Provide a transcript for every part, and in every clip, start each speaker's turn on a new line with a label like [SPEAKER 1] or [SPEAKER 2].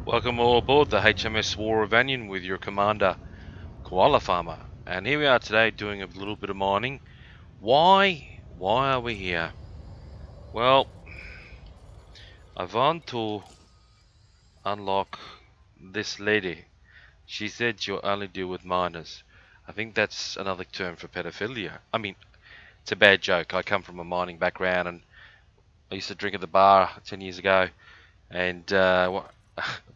[SPEAKER 1] Welcome all aboard the HMS War of Anion with your commander, Koala Farmer. And here we are today doing a little bit of mining. Why? Why are we here? Well, I want to unlock this lady. She said she'll only deal with miners. I think that's another term for pedophilia. I mean, it's a bad joke. I come from a mining background and I used to drink at the bar 10 years ago. And a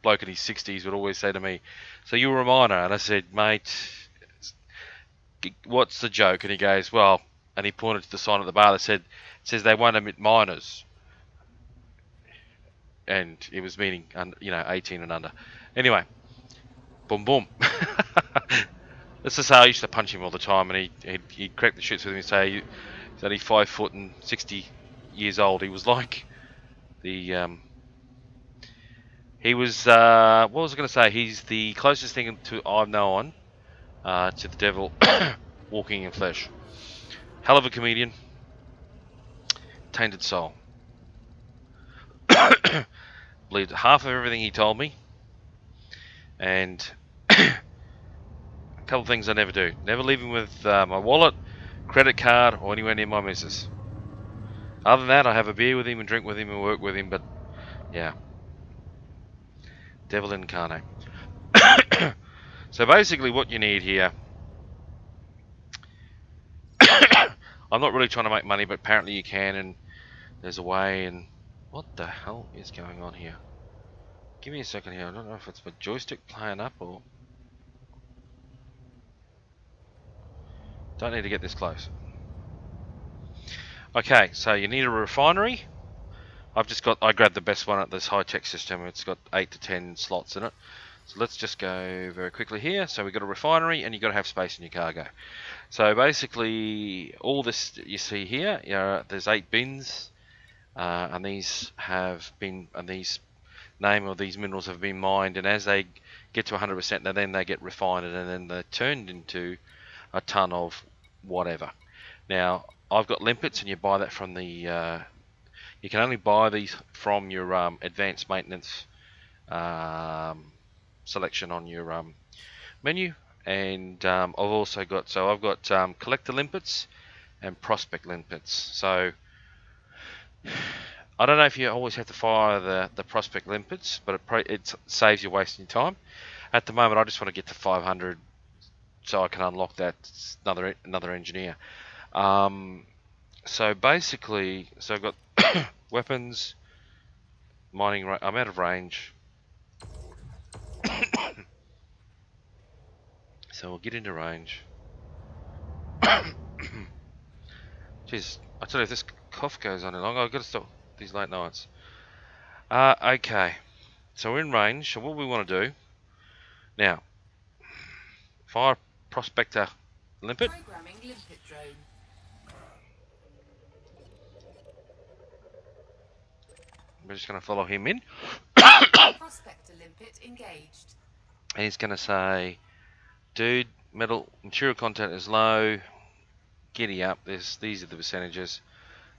[SPEAKER 1] bloke in his 60s would always say to me, "So you were a miner?" And I said, "Mate, what's the joke?" And he goes, "Well," and he pointed to the sign at the bar that says they won't admit minors. And it was meaning, 18 and under. Anyway, boom, boom. Let's just say I used to punch him all the time, and he'd crack the shits with me and say he's only 5 foot and 60 years old. He was like the he was what was I going to say? He's the closest thing to I've known to the devil walking in flesh. Hell of a comedian, tainted soul. Believed half of everything he told me, and a couple of things I never do. Never leave him with my wallet, credit card, or anywhere near my missus. Other than that, I have a beer with him and drink with him and work with him, but yeah, devil incarnate. So basically what you need here, I'm not really trying to make money, but apparently you can, and there's a way. And what the hell is going on here? Give me a second here. I don't know if it's my joystick playing up or... Don't need to get this close. Okay, so you need a refinery. I grabbed the best one at this high-tech system. It's got 8 to 10 slots in it. So let's just go very quickly here. So we've got a refinery, and you've got to have space in your cargo. So basically, all this you see here, there's 8 bins, and these name of these minerals have been mined, and as they get to 100%, then they get refined, and then they're turned into a ton of whatever. Now, I've got limpets, and you buy that from the... you can only buy these from your advanced maintenance selection on your menu. And I've also got collector limpets and prospect limpets. So I don't know if you always have to fire the prospect limpets, but it saves you wasting time. At the moment, I just want to get to 500 so I can unlock that another engineer. So basically, I've got weapons, mining. I'm out of range. So we'll get into range. Jeez, I tell you, if this cough goes on long, I've got to stop these late nights. Okay, so we're in range. So what we want to do now, fire prospector limpet.
[SPEAKER 2] Programming limpet drone.
[SPEAKER 1] We're just going to follow him in.
[SPEAKER 2] Prospector limpet engaged.
[SPEAKER 1] And he's going to say, "Dude, metal material content is low. Giddy up. These are the percentages."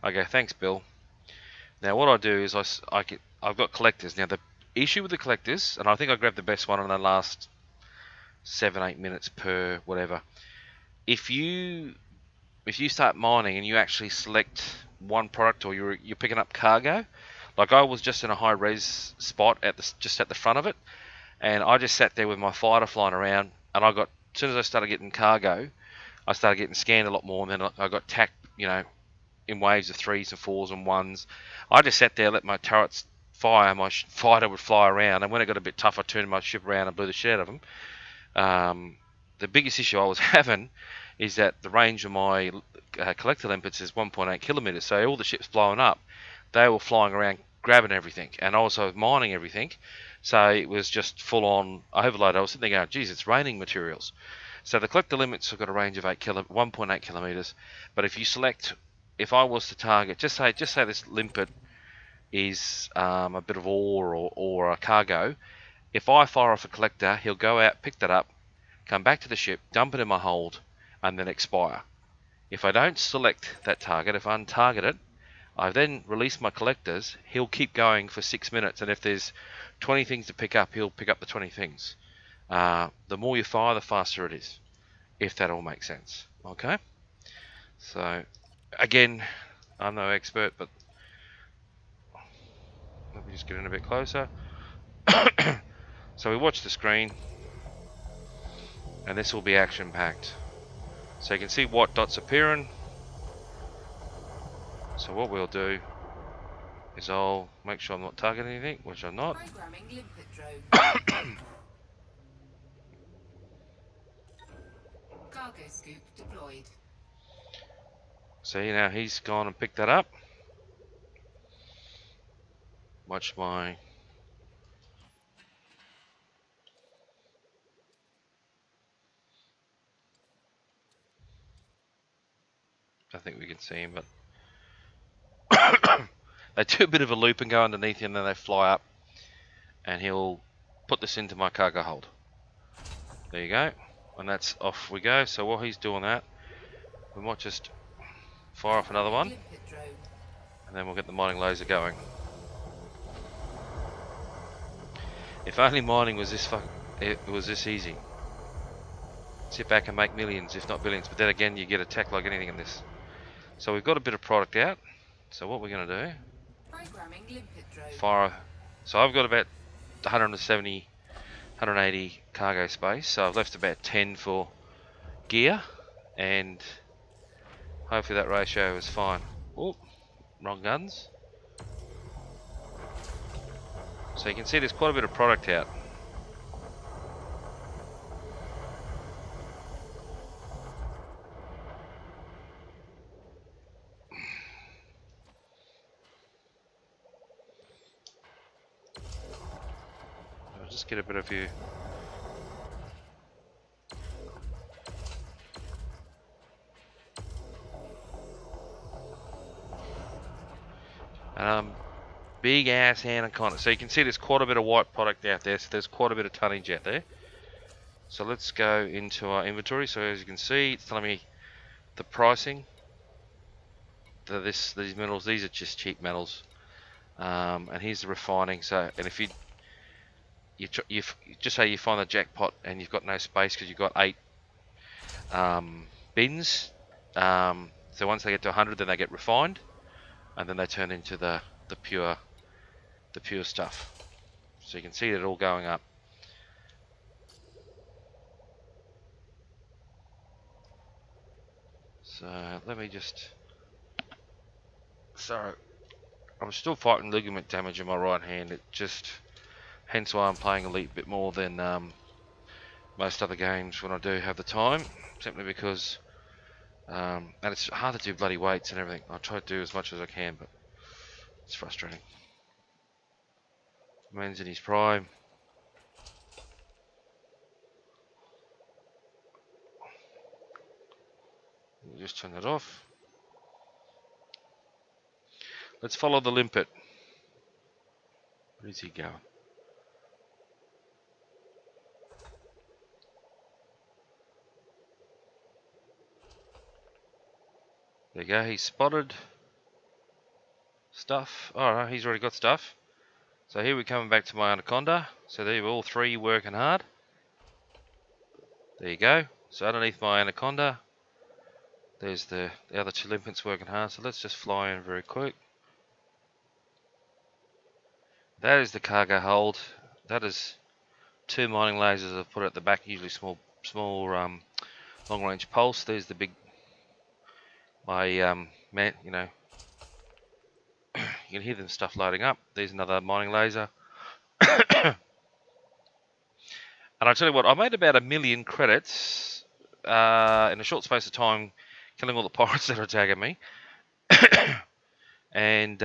[SPEAKER 1] I go, "Thanks, Bill." Now what I do is I've got collectors. Now the issue with the collectors, and I think I grabbed the best one in the last 7-8 minutes per whatever. If you start mining and you actually select one product, or you're picking up cargo, like I was just in a high res spot just at the front of it, and I just sat there with my fighter flying around, and as soon as I started getting cargo, I started getting scanned a lot more, and then I got tacked, in waves of 3s and 4s and 1s. I just sat there, let my turrets fire, my fighter would fly around, and when it got a bit tough, I turned my ship around and blew the shit out of them. The biggest issue I was having is that the range of my collector limpets is 1.8 kilometers, so all the ships blowing up, they were flying around grabbing everything, and also mining everything, so it was just full on overload. I was sitting there going, geez, it's raining materials. So the collector limits have got a range of 1.8 kilometers, but if I was to target, just say this limpet is a bit of ore or a cargo. If I fire off a collector, he'll go out, pick that up, come back to the ship, dump it in my hold, and then expire. If I don't select that target, if I untarget it, I then release my collectors, he'll keep going for 6 minutes, and if there's 20 things to pick up, he'll pick up the 20 things. The more you fire, the faster it is, if that all makes sense. Okay? So, again, I'm no expert, but let me just get in a bit closer. So we watch the screen, and this will be action-packed. So you can see white dots appearing. So what we'll do is I'll make sure I'm not targeting anything, which I'm not.
[SPEAKER 2] Programming limpet drone. Cargo scoop deployed.
[SPEAKER 1] See, now he's gone and picked that up. Watch my... I think we can see him, but they do a bit of a loop and go underneath him, and then they fly up, and he'll put this into my cargo hold. There you go, and that's off we go. So while he's doing that, we might just fire off another one, and then we'll get the mining laser going. If only mining was this easy. Sit back and make millions, if not billions. But then again, you get attacked like anything in this. So we've got a bit of product out. So what we're going to do,
[SPEAKER 2] Programming limpet drone.
[SPEAKER 1] fire. So I've got about 170, 180 cargo space. So I've left about 10 for gear, and hopefully that ratio is fine. Oh, wrong guns. So you can see there's quite a bit of product out. I'll just get a bit of view. Big ass anaconda. So you can see there's quite a bit of white product out there. So there's quite a bit of tonnage out there. So let's go into our inventory. So as you can see, it's telling me the pricing. These metals, these are just cheap metals. And here's the refining. So, and if you just say you find the jackpot and you've got no space because you've got 8 bins. So once they get to 100, then they get refined, and then they turn into the pure stuff. So you can see it all going up. So let me just... So I'm still fighting ligament damage in my right hand. It just... Hence why I'm playing Elite a bit more than most other games when I do have the time. Simply because... and it's hard to do bloody weights and everything. I try to do as much as I can, but it's frustrating. Man's in his prime. We'll just turn that off. Let's follow the limpet. Where is he going? There you go, he's spotted stuff. Alright, he's already got stuff. So here we're coming back to my anaconda. So there we're all 3 working hard. There you go. So underneath my anaconda, there's the other 2 limpets working hard. So let's just fly in very quick. That is the cargo hold. That is 2 mining lasers I've put at the back, usually small long range pulse. There's the big, man, you know, you can hear them stuff loading up. There's another mining laser. And I tell you what, I made about 1 million credits in a short space of time, killing all the pirates that are attacking me. And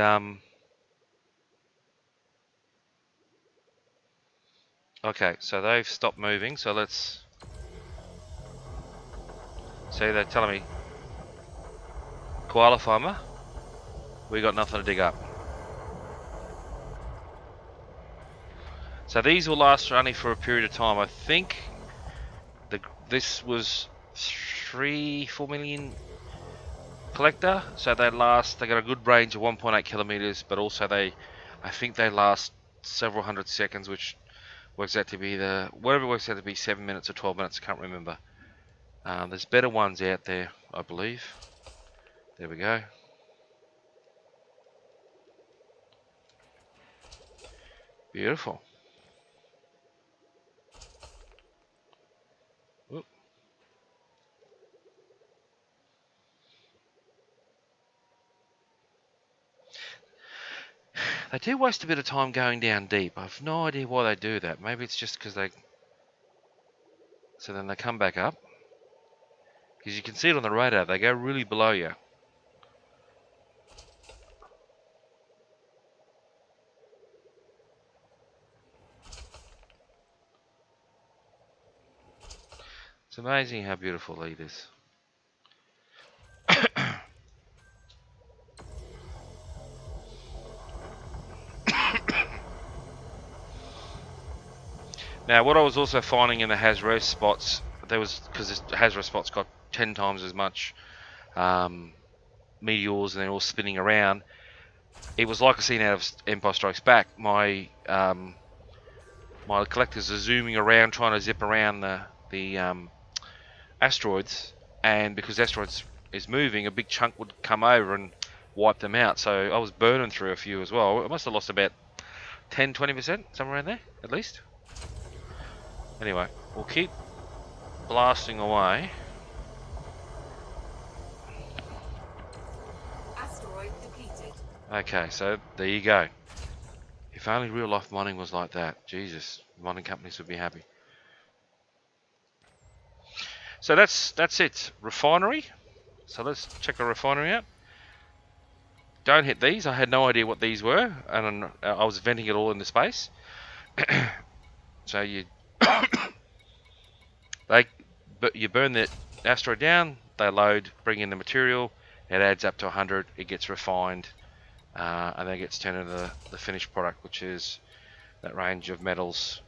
[SPEAKER 1] okay, so they've stopped moving. So let's see. They're telling me, koala farmer, we got nothing to dig up. So these will last only for a period of time. I think this was 3-4 million collector, so they got a good range of 1.8 kilometers, but also I think they last several hundred seconds, which works out to be whatever works out to be 7 minutes or 12 minutes. I can't remember. There's better ones out there, I believe. There we go. Beautiful. Whoop. They do waste a bit of time going down deep. I've no idea why they do that. Maybe it's just because so then they come back up. Because you can see it on the radar, they go really below you. It's amazing how beautiful it is. Now, what I was also finding in the Hasro spots, because the Hasro spots got 10 times as much meteors and they're all spinning around. It was like a scene out of Empire Strikes Back. My collectors are zooming around, trying to zip around the asteroids, and because asteroids is moving, a big chunk would come over and wipe them out. So I was burning through a few as well. I must have lost about 10-20%, somewhere around there, at least. Anyway, we'll keep blasting away.
[SPEAKER 2] Asteroid depleted.
[SPEAKER 1] Okay, so there you go. If only real life mining was like that. Jesus, mining companies would be happy. So that's it. Refinery. So let's check the refinery out. Don't hit these. I had no idea what these were, and I was venting it all into space. So you you burn the asteroid down, they load, bring in the material, it adds up to 100, it gets refined, and then it gets turned into the finished product, which is that range of metals,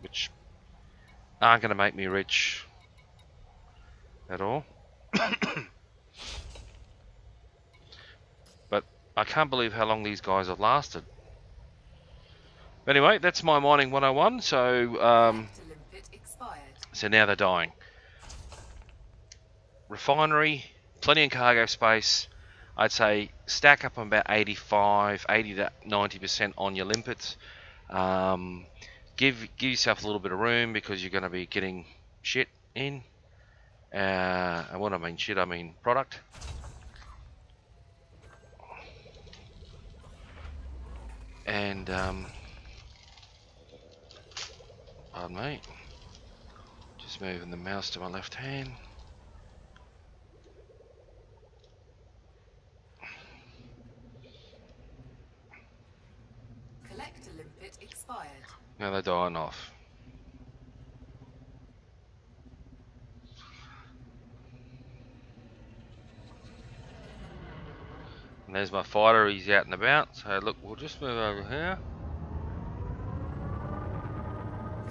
[SPEAKER 1] which aren't going to make me rich at all. But I can't believe how long these guys have lasted. But anyway, that's my mining 101, so now they're dying. Refinery, plenty of cargo space. I'd say stack up on about 80 to 90% on your limpets. Give yourself a little bit of room because you're going to be getting shit in. And when I mean shit, I mean product. And pardon me. Just moving the mouse to my left hand.
[SPEAKER 2] Collector limpet expired.
[SPEAKER 1] Now they're dying off. And there's my fighter, he's out and about. So look, we'll just move over here.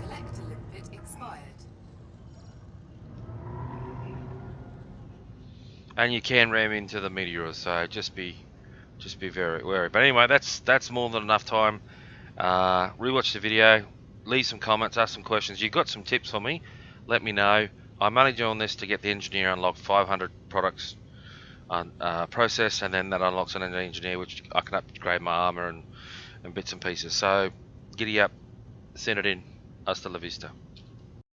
[SPEAKER 2] Collector limpet expired.
[SPEAKER 1] And you can ram into the meteors, so just be very wary. But anyway, that's more than enough time. Rewatch the video, leave some comments, ask some questions. You got some tips for me? Let me know. I'm only doing this to get the engineer unlocked 500 products on process, and then that unlocks an engineer, which I can upgrade my armor and bits and pieces. So giddy up, send it in. Hasta la vista.